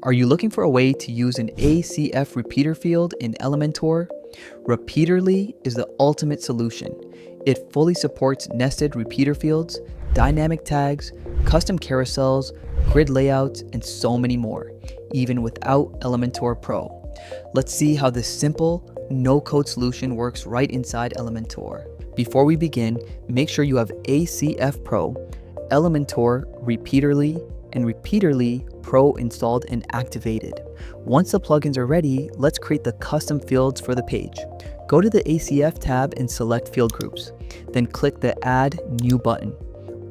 Are you looking for a way to use an ACF repeater field in Elementor? Repeaterly is the ultimate solution. It fully supports nested repeater fields, dynamic tags, custom carousels, grid layouts, and so many more, even without Elementor Pro. Let's see how this simple, no-code solution works right inside Elementor. Before we begin, make sure you have ACF Pro, Elementor, Repeaterly, and Repeaterly Pro installed and activated. Once the plugins are ready, let's create the custom fields for the page. Go to the ACF tab and select field groups. Then click the Add New button.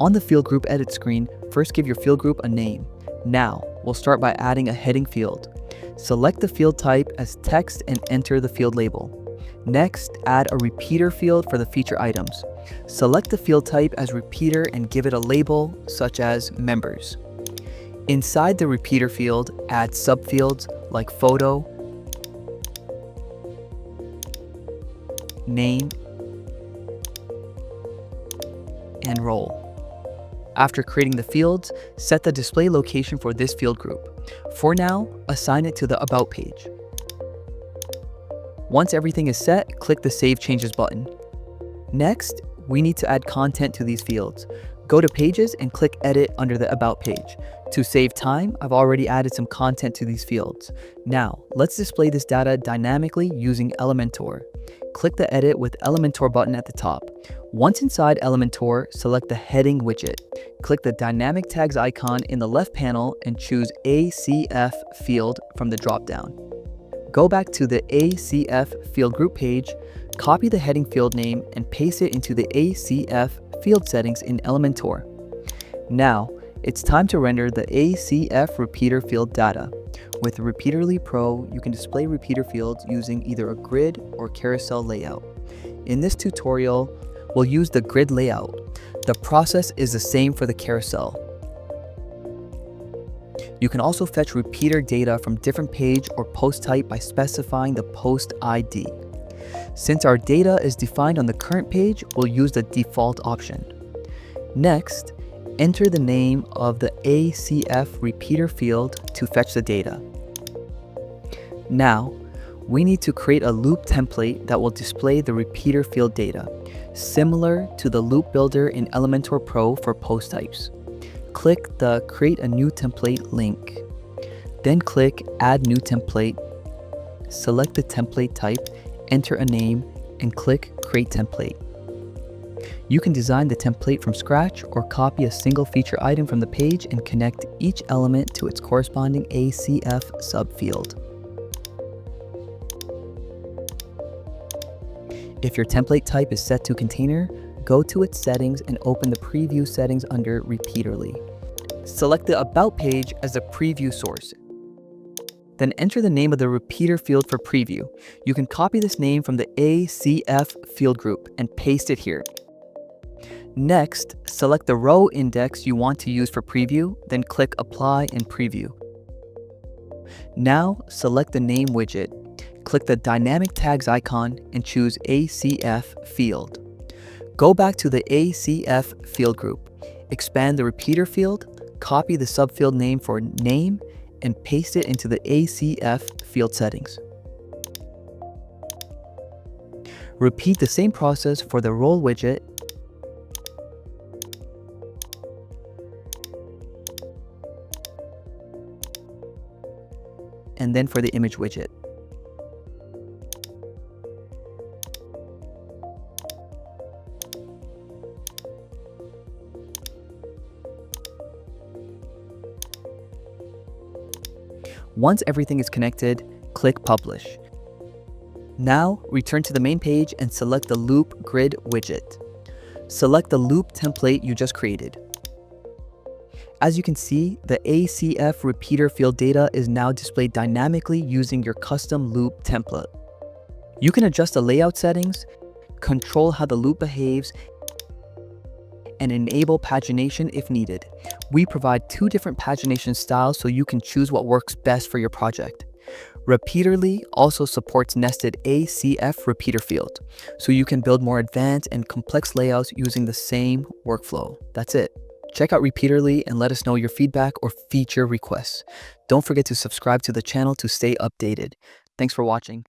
On the field group edit screen, first give your field group a name. Now, we'll start by adding a heading field. Select the field type as text and enter the field label. Next, add a repeater field for the feature items. Select the field type as repeater and give it a label such as members. Inside the repeater field, add subfields like photo, name, and role. After creating the fields, set the display location for this field group. For now, assign it to the About page. Once everything is set, click the Save Changes button. Next, we need to add content to these fields. Go to Pages and click Edit under the About page. To save time, I've already added some content to these fields. Now, let's display this data dynamically using Elementor. Click the Edit with Elementor button at the top. Once inside Elementor, select the Heading widget. Click the Dynamic Tags icon in the left panel and choose ACF Field from the dropdown. Go back to the ACF Field Group page, copy the heading field name, and paste it into the ACF Field settings in Elementor. Now, it's time to render the ACF repeater field data. With Repeaterly Pro, you can display repeater fields using either a grid or carousel layout. In this tutorial, we'll use the grid layout. The process is the same for the carousel. You can also fetch repeater data from different page or post type by specifying the post ID. Since our data is defined on the current page, we'll use the default option. Next, enter the name of the ACF repeater field to fetch the data. Now, we need to create a loop template that will display the repeater field data, similar to the loop builder in Elementor Pro for post types. Click the Create a New Template link. Then click Add New Template. Select the template type, enter a name, and click Create Template. You can design the template from scratch or copy a single feature item from the page and connect each element to its corresponding ACF subfield. If your template type is set to container, go to its settings and open the preview settings under Repeaterly. Select the About page as the preview source. Then enter the name of the repeater field for preview. You can copy this name from the ACF field group and paste it here. Next, select the row index you want to use for preview, then click Apply and Preview. Now, select the name widget. Click the Dynamic Tags icon and choose ACF Field. Go back to the ACF field group. Expand the repeater field, copy the subfield name for name, and paste it into the ACF field settings. Repeat the same process for the role widget and then for the image widget. Once everything is connected, click Publish. Now, return to the main page and select the Loop Grid widget. Select the loop template you just created. As you can see, the ACF repeater field data is now displayed dynamically using your custom loop template. You can adjust the layout settings, control how the loop behaves, and enable pagination if needed. We provide 2 different pagination styles so you can choose what works best for your project. Repeaterly also supports nested ACF repeater field, so you can build more advanced and complex layouts using the same workflow. That's it. Check out Repeaterly and let us know your feedback or feature requests. Don't forget to subscribe to the channel to stay updated. Thanks for watching.